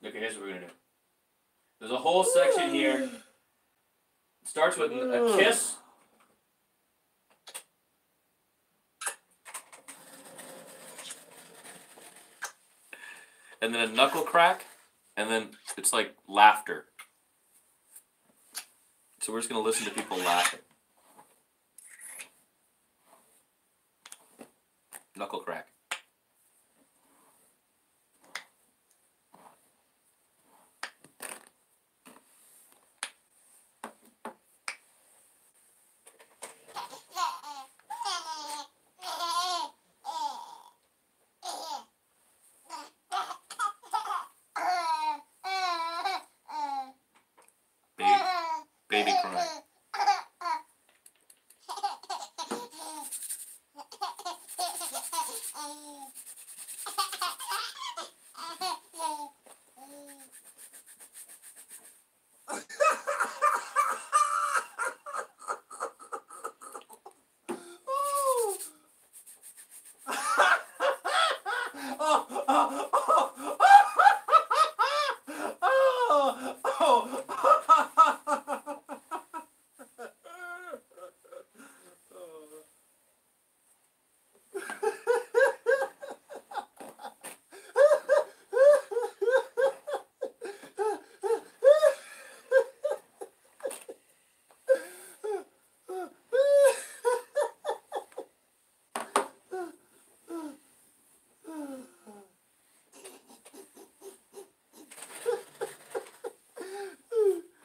Okay, here's what we're gonna do. There's a whole section here. It starts with a kiss. And then a knuckle crack. And then it's like laughter. So we're just gonna listen to people laughing. Knuckle crack. Baby crying.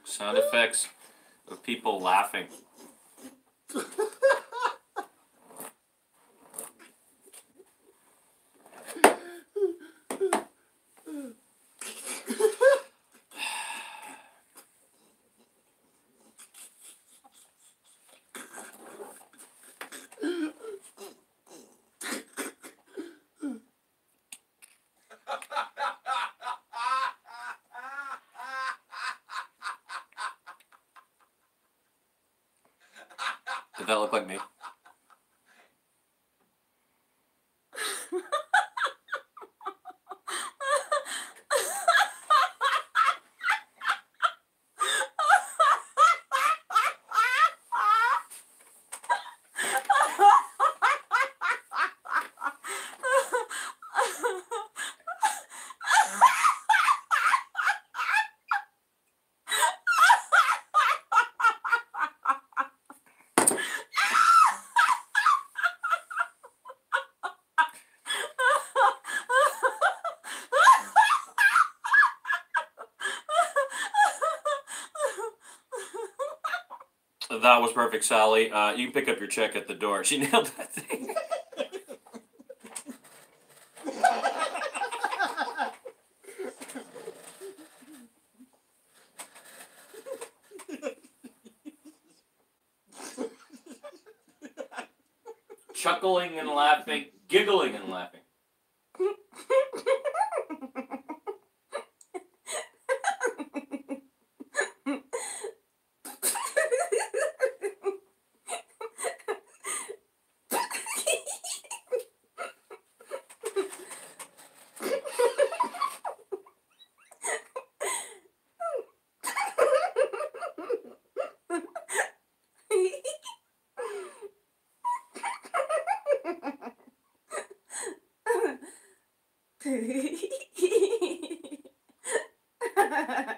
Sound effects of people laughing. Did that look like me? That was perfect, Sally. You can pick up your check at the door. She nailed that thing. Chuckling and laughing, giggling and laughing. Ha ha ha.